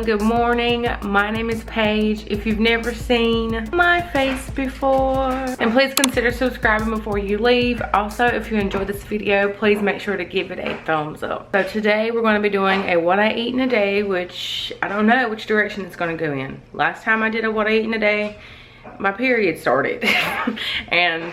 everyone, good morning. My name is Paige. If you've never seen my face before, and please consider subscribing before you leave. Also, if you enjoyed this video, please make sure to give it a thumbs up. So today we're going to be doing a what I eat in a day, which I don't know which direction it's going to go in. Last time I did a what I eat in a day, my period started and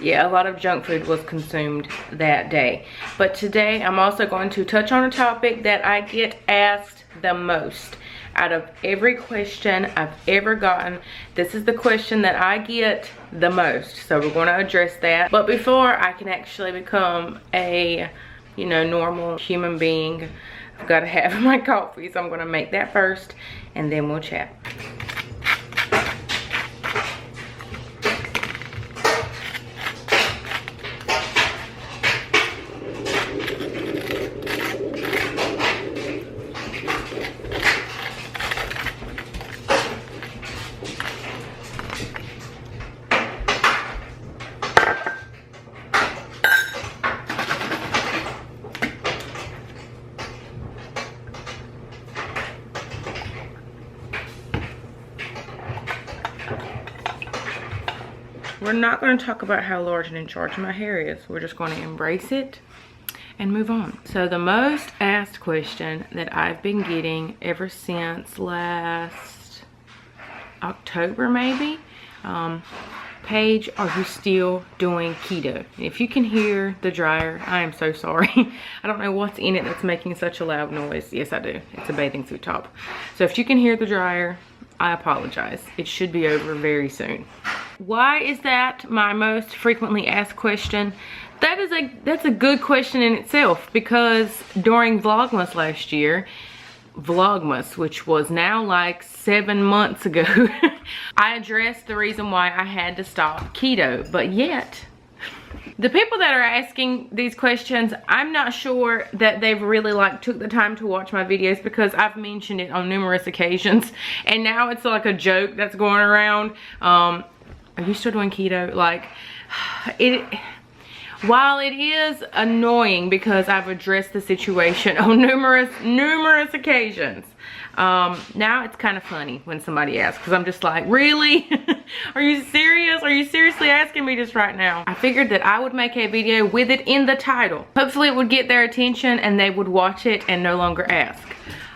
yeah, a lot of junk food was consumed that day. But today I'm also going to touch on a topic that I get asked the most. Out of every question I've ever gotten, this is the question that I get the most. So we're going to address that. But before I can actually become a, normal human being, I've got to have my coffee. So I'm going to make that first and then we'll chat. We're not going to talk about how large and in charge my hair is. We're just going to embrace it and move on. So the most asked question that I've been getting ever since last October maybe, Paige, are you still doing keto? If you can hear the dryer, I am so sorry. I don't know what's in it that's making such a loud noise. Yes, I do. It's a bathing suit top. So if you can hear the dryer, I apologize. It should be over very soon. Why is that my most frequently asked question? That's a good question in itself, because during Vlogmas last year, which was now like 7 months ago, I addressed the reason why I had to stop keto. But yet, the people that are asking these questions, I'm not sure that they've really took the time to watch my videos, because I've mentioned it on numerous occasions and now it's like a joke that's going around. Are you still doing keto? While it is annoying because I've addressed the situation on numerous occasions, now it's kind of funny when somebody asks, because I'm just like, really? Are you serious? Are you seriously asking me this right now? I figured that I would make a video with it in the title. Hopefully it would get their attention and they would watch it and no longer ask.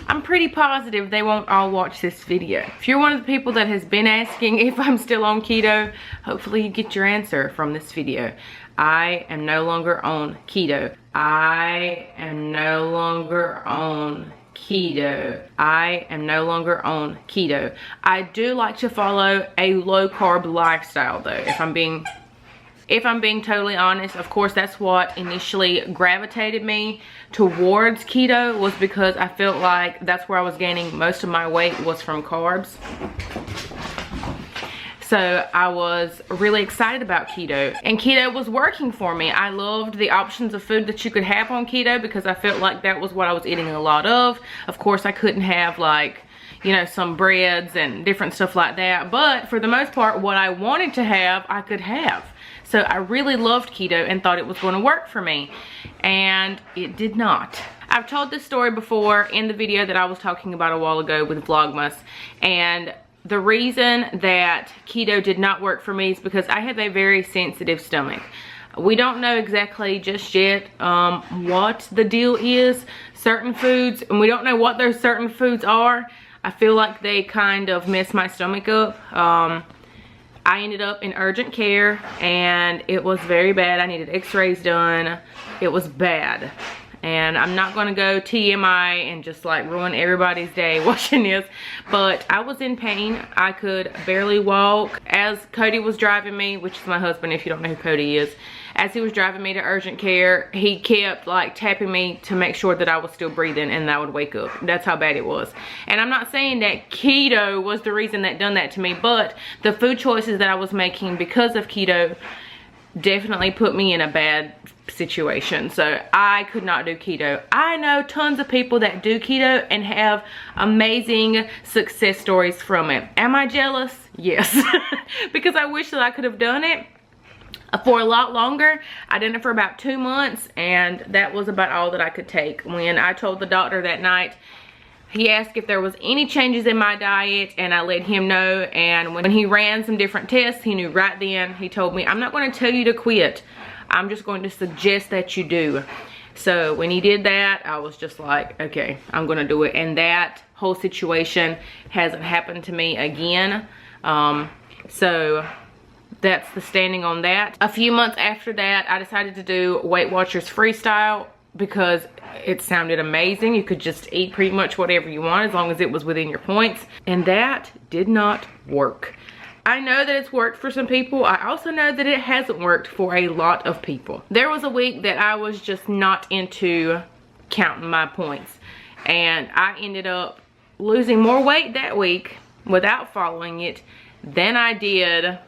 I'm pretty positive they won't all watch this video. If you're one of the people that has been asking if I'm still on keto, hopefully you get your answer from this video. I am no longer on keto. I am no longer on keto. I am no longer on keto. I do like to follow a low carb lifestyle though, if I'm being totally honest. Of course, that's what initially gravitated me towards keto, was because I felt like that's where I was gaining most of my weight was from carbs. So I was really excited about keto, and keto was working for me. I loved the options of food that you could have on keto because I felt like that was what I was eating a lot of. Of course, I couldn't have some breads and different stuff like that, but for the most part, what I wanted to have, I could have. So I really loved keto and thought it was going to work for me, and it did not. I've told this story before in the video that I was talking about a while ago with Vlogmas, and the reason that keto did not work for me is because I have a very sensitive stomach. We don't know exactly just yet what the deal is. Certain foods, and we don't know what those certain foods are, I feel like they kind of mess my stomach up. I ended up in urgent care and it was very bad. I needed x-rays done. It was bad. And I'm not gonna go TMI and just ruin everybody's day watching this, but I was in pain. I could barely walk. As Cody was driving me, which is my husband if you don't know who Cody is, as he was driving me to urgent care, he kept tapping me to make sure that I was still breathing and I would wake up. That's how bad it was. And I'm not saying that keto was the reason that done that to me, but the food choices that I was making because of keto definitely put me in a bad situation. So I could not do keto. I know tons of people that do keto and have amazing success stories from it. Am I jealous? Yes. Because I wish that I could have done it for a lot longer. I did it for about 2 months and that was about all that I could take. When I told the doctor that night, He asked if there was any changes in my diet, and I let him know. And when he ran some different tests, he knew right then. He told me, I'm not going to tell you to quit. I'm just going to suggest that you do. So when he did that, I was just like, okay, I'm going to do it. And that whole situation hasn't happened to me again. So that's the standing on that. A few months after that, I decided to do Weight Watchers Freestyle because it sounded amazing. You could just eat pretty much whatever you want as long as it was within your points. And that did not work. I know that it's worked for some people. I also know that it hasn't worked for a lot of people. There was a week that I was just not into counting my points. And I ended up losing more weight that week without following it than I did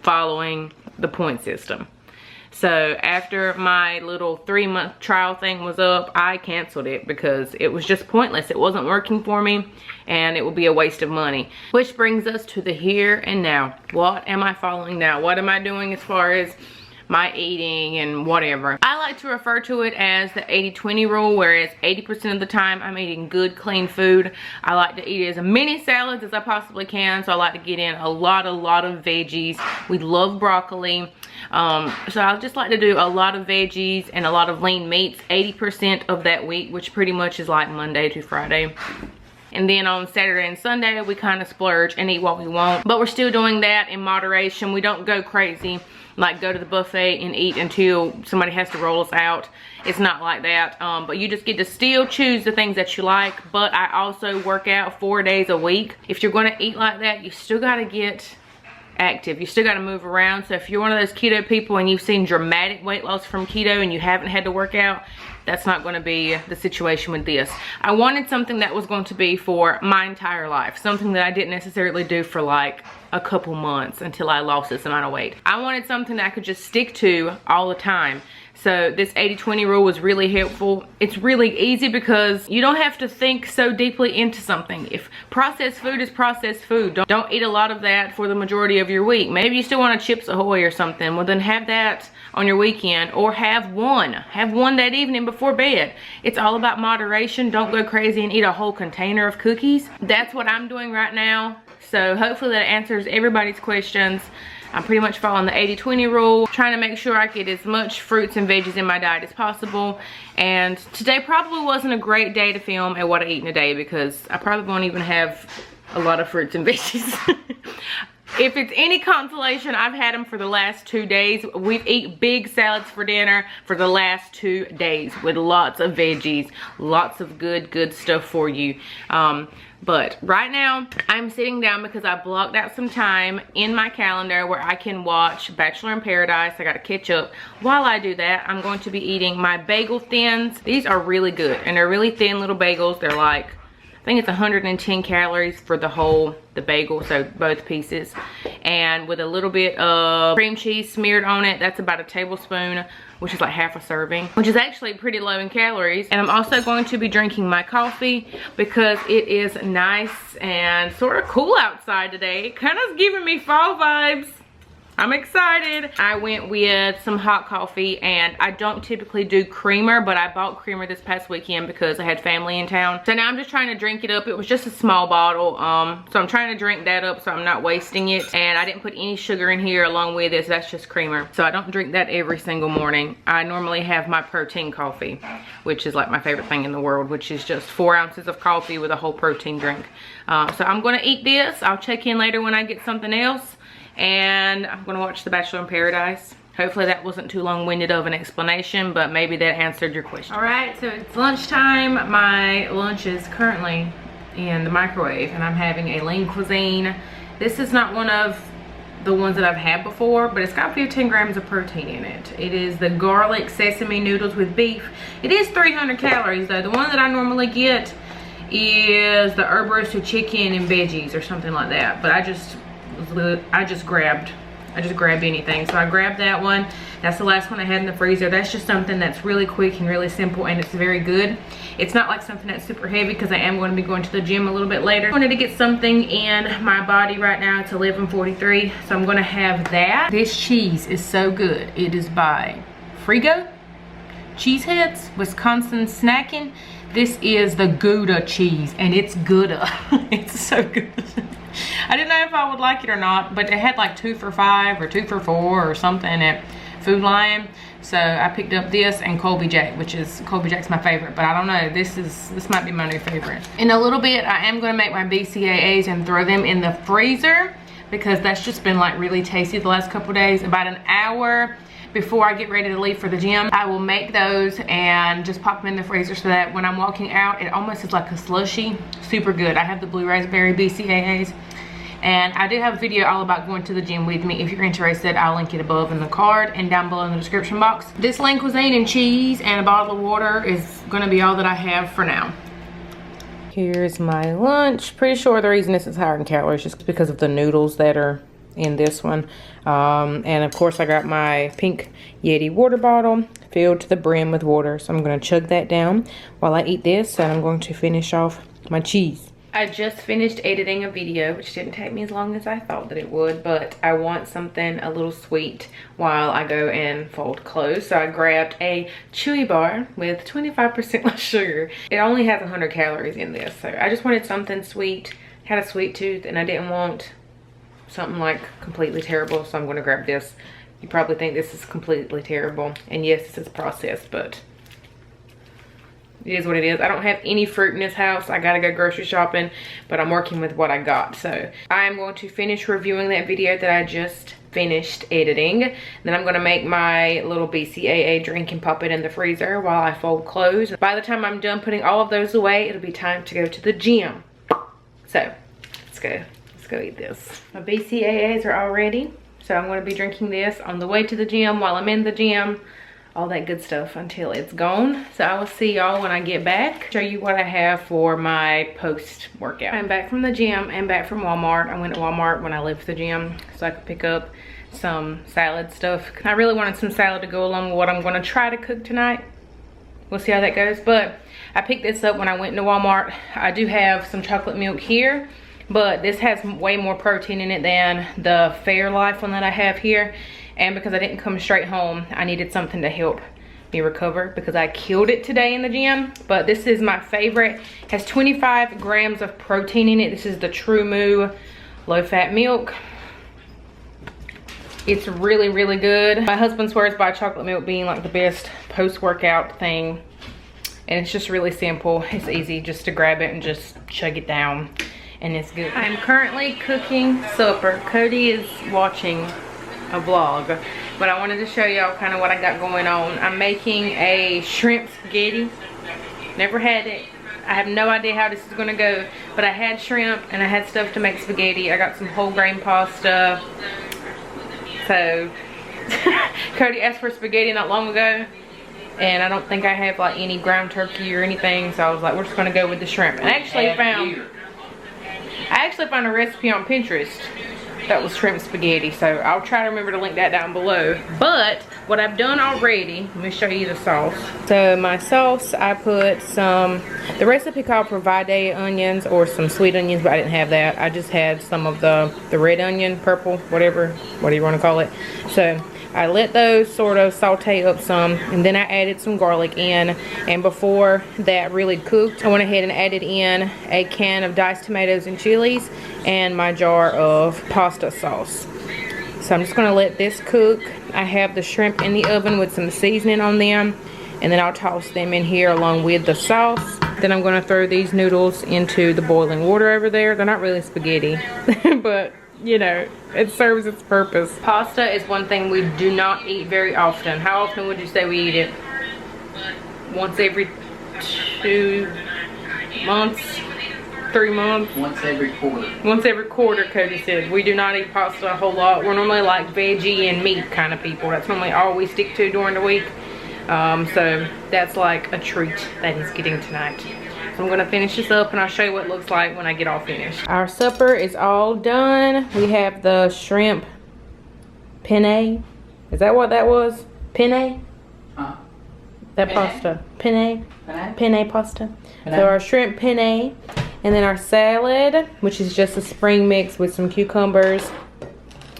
following the point system. So after my little 3-month trial thing was up, I canceled it because it was just pointless. It wasn't working for me and it would be a waste of money. Which brings us to the here and now. What am I following now? What am I doing as far as my eating and whatever? I like to refer to it as the 80-20 rule, whereas 80% of the time I'm eating good, clean food. I like to eat as many salads as I possibly can, so I like to get in a lot of veggies. We love broccoli. So I just like to do a lot of veggies and a lot of lean meats 80% of that week, which pretty much is like Monday to Friday. And then on Saturday and Sunday, we kind of splurge and eat what we want. But we're still doing that in moderation. We don't go crazy, like go to the buffet and eat until somebody has to roll us out. It's not like that. But you just get to still choose the things that you like. But I also work out 4 days a week. If you're going to eat like that, you still got to get active. You still got to move around. So if you're one of those keto people and you've seen dramatic weight loss from keto and you haven't had to work out, that's not going to be the situation with this. I wanted something that was going to be for my entire life. Something that I didn't necessarily do for like a couple months until I lost this amount of weight. I wanted something that I could just stick to all the time. So this 80-20 rule was really helpful. It's really easy because you don't have to think so deeply into something. If processed food is processed food, don't eat a lot of that for the majority of your week. Maybe you still want a Chips Ahoy or something. Well, then have that on your weekend, or have one that evening before bed. It's all about moderation. Don't go crazy and eat a whole container of cookies. That's what I'm doing right now. So hopefully that answers everybody's questions. I'm pretty much following the 80-20 rule, trying to make sure I get as much fruits and veggies in my diet as possible. And today probably wasn't a great day to film a what I eat in a day because I probably won't even have a lot of fruits and veggies. If it's any consolation, I've had them for the last 2 days. We've eaten big salads for dinner for the last 2 days with lots of veggies, lots of good stuff for you. But right now, I'm sitting down because I blocked out some time in my calendar where I can watch Bachelor in Paradise. I gotta catch up. While I do that, I'm going to be eating my bagel thins. These are really good, and they're really thin little bagels. They're like, I think it's 110 calories for the bagel, so both pieces. And with a little bit of cream cheese smeared on it, that's about a tablespoon, which is like half a serving, which is actually pretty low in calories. And I'm also going to be drinking my coffee because it is nice and sort of cool outside today. Kind of giving me fall vibes. I'm excited. I went with some hot coffee, and I don't typically do creamer, but I bought creamer this past weekend because I had family in town. So now I'm just trying to drink it up. It was just a small bottle, so I'm trying to drink that up so I'm not wasting it. And I didn't put any sugar in here along with it, so that's just creamer. So I don't drink that every single morning. I normally have my protein coffee, which is like my favorite thing in the world, which is just 4 ounces of coffee with a whole protein drink. So I'm gonna eat this. I'll check in later when I get something else. And I'm gonna watch The Bachelor in Paradise. Hopefully that wasn't too long-winded of an explanation, but maybe that answered your question. All right, so it's lunchtime. My lunch is currently in the microwave, and I'm having a lean cuisine. This is not one of the ones that I've had before, but it's got 15 grams of protein in it. It is the garlic sesame noodles with beef. It is 300 calories though. The one that I normally get is the herb roasted chicken and veggies or something like that, but I just grabbed anything. So I grabbed that one. That's the last one I had in the freezer. That's just something that's really quick and really simple, and it's very good. It's not like something that's super heavy because I am going to be going to the gym a little bit later. I wanted to get something in my body right now. It's 11:43, so I'm going to have that. This cheese is so good. It is by Frigo. Cheeseheads, Wisconsin Snacking. This is the Gouda cheese, and it's Gouda. It's so good. I didn't know if I would like it or not, but they had like 2 for $5 or 2 for $4 or something at Food Lion. So I picked up this and Colby Jack, which is, Colby Jack's my favorite, but I don't know, this might be my new favorite. In a little bit, I am gonna make my BCAAs and throw them in the freezer because that's just been like really tasty the last couple days. About an hour before I get ready to leave for the gym, I will make those and just pop them in the freezer so that when I'm walking out, it almost is like a slushy. Super good. I have the blue raspberry BCAAs. And I do have a video all about going to the gym with me. If you're interested, I'll link it above in the card and down below in the description box. This lean cuisine and cheese and a bottle of water is gonna be all that I have for now. Here's my lunch. Pretty sure the reason this is higher in calories is just because of the noodles that are in this one. And of course I got my pink Yeti water bottle filled to the brim with water. So I'm gonna chug that down while I eat this, and I'm going to finish off my cheese. I just finished editing a video, which didn't take me as long as I thought that it would, but I want something a little sweet while I go and fold clothes. So I grabbed a chewy bar with 25% less sugar. It only has 100 calories in this, so I just wanted something sweet. Had a sweet tooth and I didn't want something like completely terrible, so I'm gonna grab this. You probably think this is completely terrible, and yes, this is processed, but it is what it is. I don't have any fruit in this house. I gotta go grocery shopping, but I'm working with what I got. So I'm going to finish reviewing that video that I just finished editing. Then I'm gonna make my little BCAA drink and pop it in the freezer while I fold clothes. By the time I'm done putting all of those away, it'll be time to go to the gym. So let's go eat this. My BCAAs are all ready. So I'm gonna be drinking this on the way to the gym while I'm in the gym. All that good stuff until it's gone. So I will see y'all when I get back. Show you what I have for my post workout. I'm back from the gym and back from Walmart. I went to Walmart when I left the gym so I could pick up some salad stuff. I really wanted some salad to go along with what I'm gonna try to cook tonight. We'll see how that goes. But I picked this up when I went to Walmart. I do have some chocolate milk here, but this has way more protein in it than the Fairlife one that I have here. And because I didn't come straight home, I needed something to help me recover because I killed it today in the gym. But this is my favorite. It has 25 grams of protein in it. This is the True Moo low fat milk. It's really, really good. My husband swears by chocolate milk being like the best post-workout thing. And it's just really simple. It's easy just to grab it and just chug it down. And it's good. I'm currently cooking supper. Cody is watching a vlog, but I wanted to show y'all kind of what I got going on. I'm making a shrimp spaghetti. Never had it. I have no idea how this is gonna go, but I had shrimp and I had stuff to make spaghetti. I got some whole grain pasta. So Cody asked for spaghetti not long ago, and I don't think I have like any ground turkey or anything, so I was like, we're just gonna go with the shrimp. And I actually found a recipe on Pinterest that was shrimp spaghetti, so I'll try to remember to link that down below. But what I've done already, let me show you the sauce. So my sauce, I put some, the recipe called for Bayyybaay onions or some sweet onions, but I didn't have that. I just had some of the red onion, purple, whatever you want to call it. So I let those sort of saute up some, and then I added some garlic in. And before that really cooked, I went ahead and added in a can of diced tomatoes and chilies and my jar of pasta sauce. So I'm just gonna let this cook. I have the shrimp in the oven with some seasoning on them, and then I'll toss them in here along with the sauce. Then I'm gonna throw these noodles into the boiling water over there. They're not really spaghetti, but you know, it serves its purpose. Pasta is one thing we do not eat very often. How often would you say we eat it? Once every 2 months? 3 months? Once every quarter. Once every quarter, Cody said. We do not eat pasta a whole lot. We're normally like veggie and meat kind of people. That's normally all we stick to during the week. So that's like a treat that he's getting tonight. So I'm gonna finish this up and I'll show you what it looks like when I get all finished. Our supper is all done. We have the shrimp penne. Is that what that was? Penne? Huh? That Penne? pasta. Penne? Penne? Penne pasta. Penne? So our shrimp penne. And then our salad, which is just a spring mix with some cucumbers,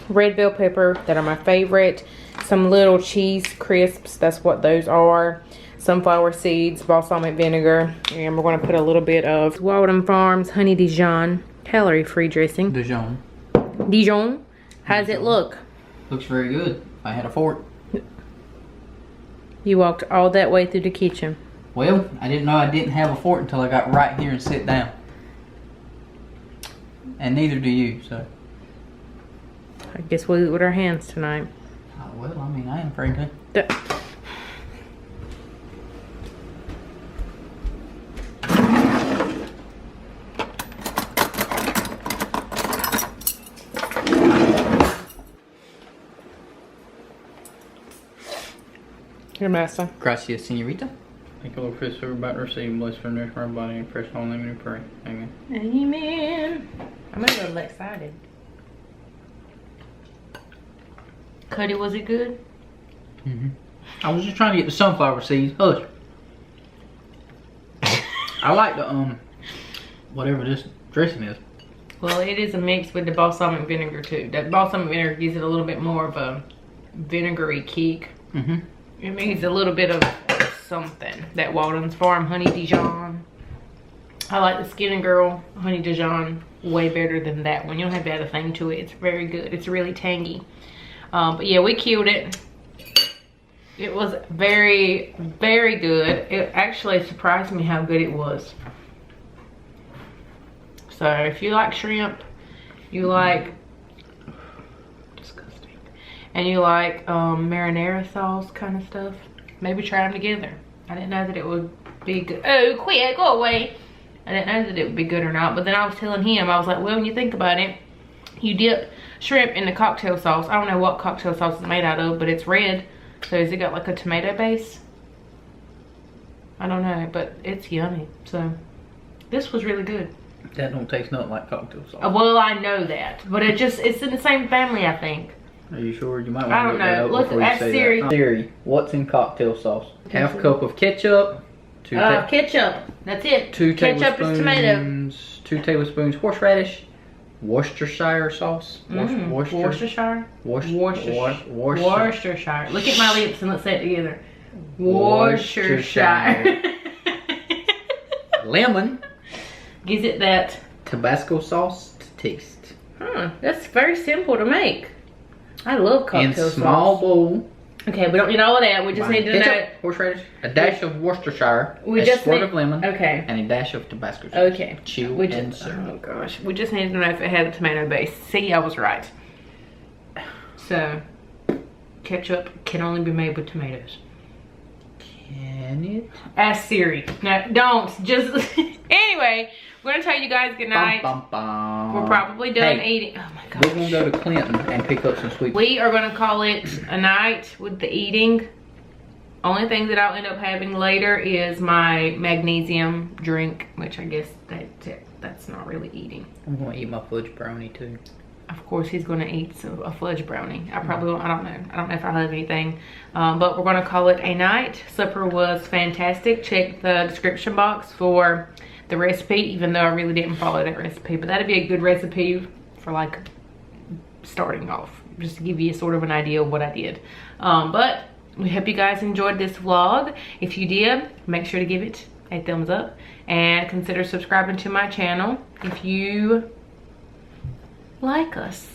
red bell pepper that are my favorite, some little cheese crisps, that's what those are, sunflower seeds, balsamic vinegar, and we're gonna put a little bit of Walden Farms Honey Dijon calorie-free dressing. Dijon. Dijon. How does it look? Looks very good. If I had a fork. You walked all that way through the kitchen. Well, I didn't know I didn't have a fork until I got right here and sit down. And neither do you, so. I guess we'll eat with our hands tonight. Oh, well, I mean, I am afraid to. Your master. Gracias, señorita. Thank you, Lord, for this we're about to receive. Bless for nourish our body and precious holy name we pray. Amen. Amen. I'm a little excited. Cuddy, was it good? Mm-hmm. I was just trying to get the sunflower seeds. Hush. I like the whatever this dressing is. Well, it is a mix with the balsamic vinegar too. That balsamic vinegar gives it a little bit more of a vinegary kick. Mm-hmm. It means a little bit of something. That Walden's Farm Honey Dijon. I like the Skin and Girl Honey Dijon way better than that one. You don't have to add a thing to it. It's very good. It's really tangy. But yeah, we killed it. It was very, very good. It actually surprised me how good it was. So if you like shrimp, you like, disgusting, and you like marinara sauce kind of stuff, maybe try them together. I didn't know that it would be good. Oh, quit, go away. I didn't know that it would be good or not, but then I was telling him, I was like, well, when you think about it, you dip shrimp in the cocktail sauce. I don't know what cocktail sauce it's made out of, but it's red. So has it got like a tomato base? I don't know, but it's yummy. So this was really good. That don't taste nothing like cocktail sauce. Well, I know that, but it's in the same family, I think. Are you sure? You might want to I don't know. Look, ask Siri. Siri, what's in cocktail sauce? Half a cup of ketchup. Ketchup. That's it. Ketchup is tomato. 2 tablespoons horseradish. Worcestershire sauce. Worcestershire? Worcestershire. Look at my lips and let's say it together. Worcestershire. Lemon. Gives it that Tabasco sauce to taste. That's very simple to make. I love cocktail sauce. In small bowl. Okay, we don't need all of that. We just need to know. Horseradish, a dash of Worcestershire, a squirt of lemon, okay, and a dash of Tabasco sauce. Okay. Chill and serve. Oh gosh, we just need to know if it had a tomato base. See, I was right. So, ketchup can only be made with tomatoes. Can it? Ask Siri. No, don't. Just anyway. We're gonna tell you guys good night. We're probably done eating. Oh my gosh. We're gonna go to Clinton and pick up some sweet. We are gonna call it a night with the eating. Only thing that I'll end up having later is my magnesium drink, which I guess that's not really eating. I'm gonna eat my fudge brownie too. Of course, he's gonna eat a fudge brownie. I probably won't. I don't know. I don't know if I'll have anything. But we're gonna call it a night. Supper was fantastic. Check the description box for the recipe, even though I really didn't follow that recipe, but that'd be a good recipe for like starting off, just to give you sort of an idea of what I did. But we hope you guys enjoyed this vlog. If you did, make sure to give it a thumbs up and consider subscribing to my channel if you like us.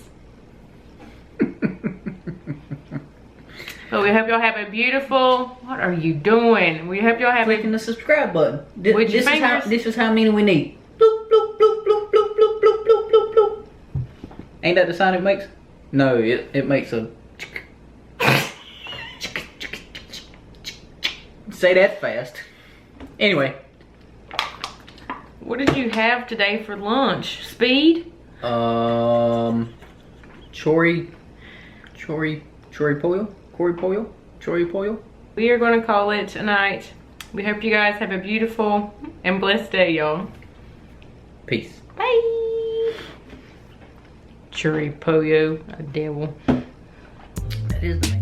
But we hope y'all have a beautiful, what are you doing? We hope y'all have clicking the subscribe button. With your fingers. This is how many we need. Bloop, bloop, bloop, bloop, bloop, bloop, bloop, bloop, bloop, bloop. Ain't that the sound it makes? No, it makes a say that fast. Anyway. What did you have today for lunch? Speed? Chori pollo? Chori pollo? We are going to call it a night. We hope you guys have a beautiful and blessed day, y'all. Peace. Bye. Chori pollo, a devil. That is the name.